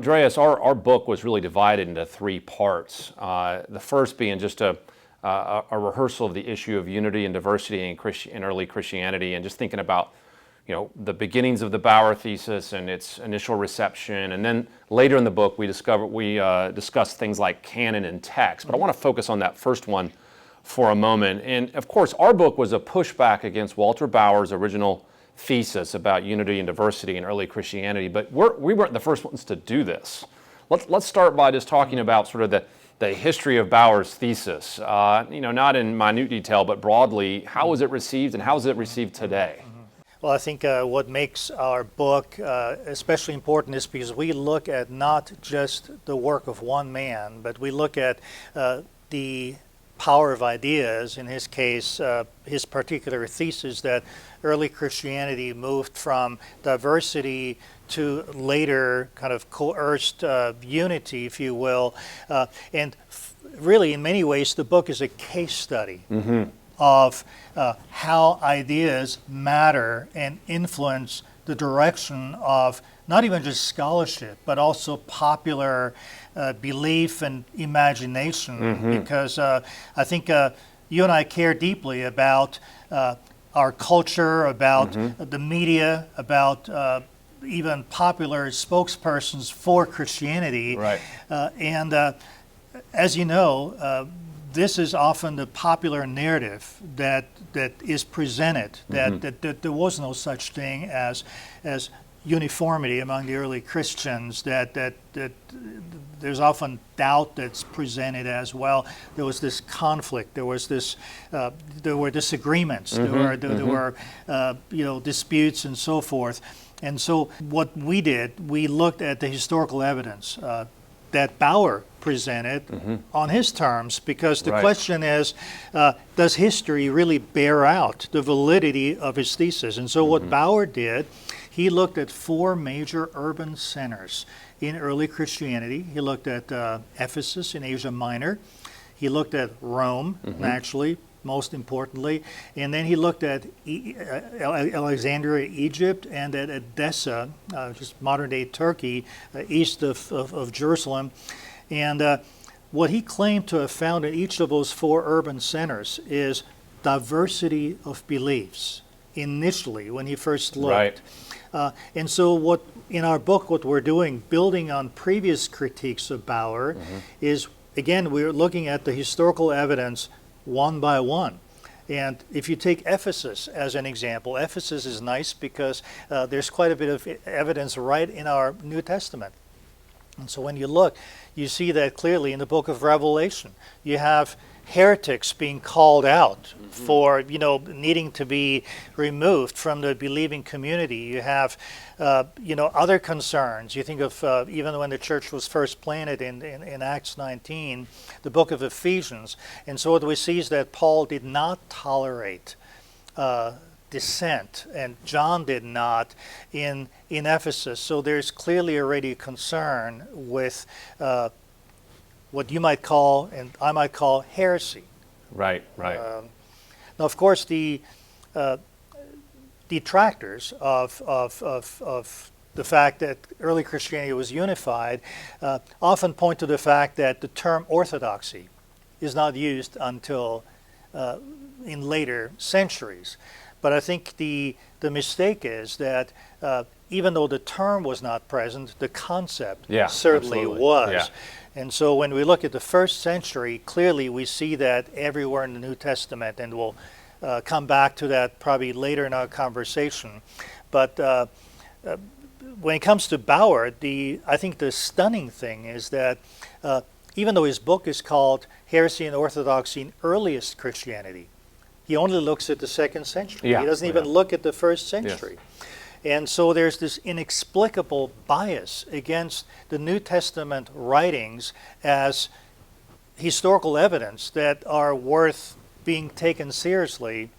Andreas, our book was really divided into three parts. The first being just a rehearsal of the issue of unity and diversity in early Christianity, and just thinking about the beginnings of the Bauer Thesis and its initial reception. And then later in the book, we discussed things like canon and text. But I want to focus on that first one for a moment. And of course, our book was a pushback against Walter Bauer's original thesis about unity and diversity in early Christianity. But we weren't the first ones to do this. Let's start by just talking about sort of the history of Bauer's thesis. Not in minute detail, but broadly, how was it received and how is it received today? Well, I think what makes our book especially important is because we look at not just the work of one man, but we look at the power of ideas, in his case, his particular thesis that early Christianity moved from diversity to later kind of coerced unity, if you will. And really, in many ways, the book is a case study of how ideas matter and influence the direction of not even just scholarship, but also popular belief and imagination. Because I think you and I care deeply about our culture, about the media, about even popular spokespersons for Christianity. Right. And as you know, this is often the popular narrative that is presented, that there was no such thing as uniformity among the early Christians, that there's often doubt that's presented as well. There was this conflict, there were disagreements, there were disputes and so forth. And so what we did, we looked at the historical evidence that Bauer presented on his terms, because the question is, does history really bear out the validity of his thesis? And so what Bauer did, he looked at four major urban centers in early Christianity. He looked at Ephesus in Asia Minor. He looked at Rome, naturally, most importantly. And then he looked at Alexandria, Egypt, and at Edessa, just modern-day Turkey, east of Jerusalem. And what he claimed to have found in each of those four urban centers is diversity of beliefs, initially, when he first looked. And so in our book, what we're doing, building on previous critiques of Bauer, is, again, we're looking at the historical evidence one by one. And if you take Ephesus as an example, Ephesus is nice because there's quite a bit of evidence right in our New Testament. And so when you look, you see that clearly in the book of Revelation. You have heretics being called out for, needing to be removed from the believing community. You have, other concerns. You think of even when the church was first planted in Acts 19, the book of Ephesians. And so what we see is that Paul did not tolerate dissent, and John did not in Ephesus. So there's clearly already a concern with what you might call, and I might call, heresy. Right. Now, of course, the detractors of the fact that early Christianity was unified often point to the fact that the term orthodoxy is not used until in later centuries. But I think the mistake is that even though the term was not present, the concept certainly was. Yeah. And so when we look at the first century, clearly we see that everywhere in the New Testament, and we'll come back to that probably later in our conversation. But when it comes to Bauer, I think the stunning thing is that even though his book is called Heresy and Orthodoxy in Earliest Christianity, he only looks at the second century. He doesn't even look at the first century. Yes. And so there's this inexplicable bias against the New Testament writings as historical evidence that are worth being taken seriously,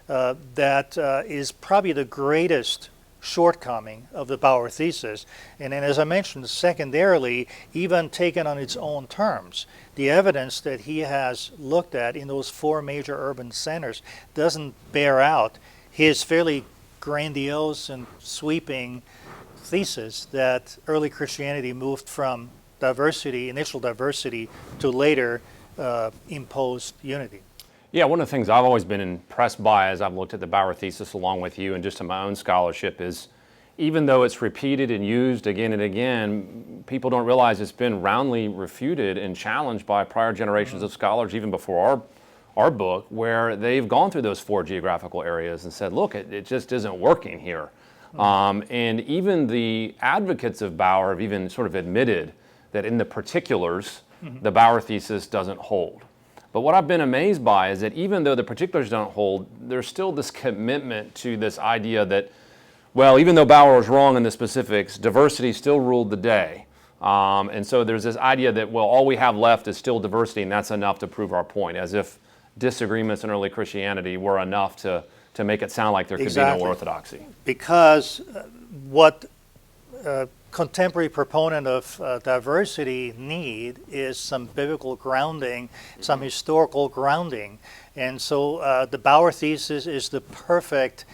that is probably the greatest shortcoming of the Bauer thesis. And then, as I mentioned, secondarily, even taken on its own terms, the evidence that he has looked at in those four major urban centers doesn't bear out his fairly grandiose and sweeping thesis that early Christianity moved from diversity, initial diversity, to later imposed unity. Yeah, one of the things I've always been impressed by as I've looked at the Bauer Thesis along with you and just in my own scholarship is even though it's repeated and used again and again, people don't realize it's been roundly refuted and challenged by prior generations of scholars even before our book, where they've gone through those 4 geographical areas and said, look, it just isn't working here. And even the advocates of Bauer have even sort of admitted that in the particulars, the Bauer Thesis doesn't hold. But what I've been amazed by is that even though the particulars don't hold, there's still this commitment to this idea that, well, even though Bauer was wrong in the specifics, diversity still ruled the day. And so there's this idea that, well, all we have left is still diversity, and that's enough to prove our point, as if disagreements in early Christianity were enough to make it sound like there could be no orthodoxy. Because what contemporary proponent of diversity need is some biblical grounding, some historical grounding. And so the Bauer Thesis is the perfect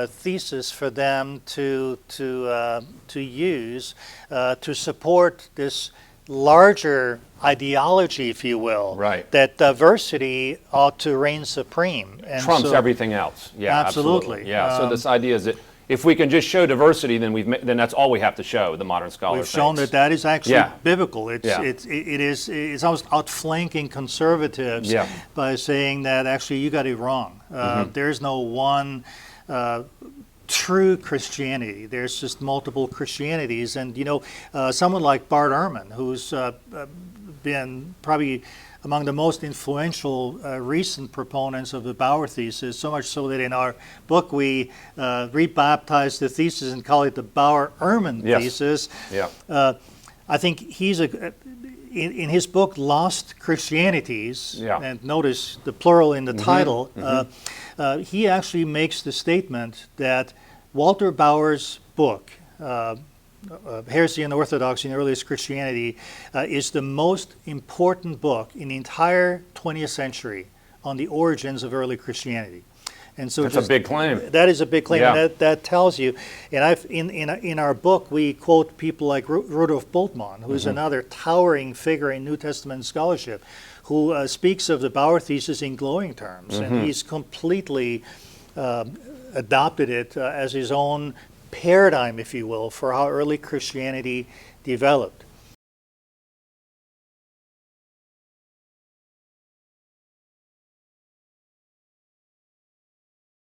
thesis for them to use to support this larger ideology, if you will, right, that diversity ought to reign supreme. And trumps everything else. Yeah, absolutely. Yeah. So this idea is that if we can just show diversity, then that's all we have to show. The modern scholar we've shown that is actually biblical. It's almost outflanking conservatives by saying that actually you got it wrong. There's no one true Christianity. There's just multiple Christianities. And, you know, someone like Bart Ehrman, who's been probably among the most influential recent proponents of the Bauer Thesis, so much so that in our book we rebaptized the thesis and call it the Bauer Ehrman Thesis. I think he's in his book Lost Christianities, and notice the plural in the title, he actually makes the statement that Walter Bauer's book, Heresy and Orthodoxy in Earliest Christianity, is the most important book in the entire 20th century on the origins of early Christianity. And so that's a big claim. That is a big claim. And that tells you. And in our book we quote people like Rudolf Bultmann, who is another towering figure in New Testament scholarship, who speaks of the Bauer Thesis in glowing terms, and he's completely adopted it as his own paradigm, if you will, for how early Christianity developed.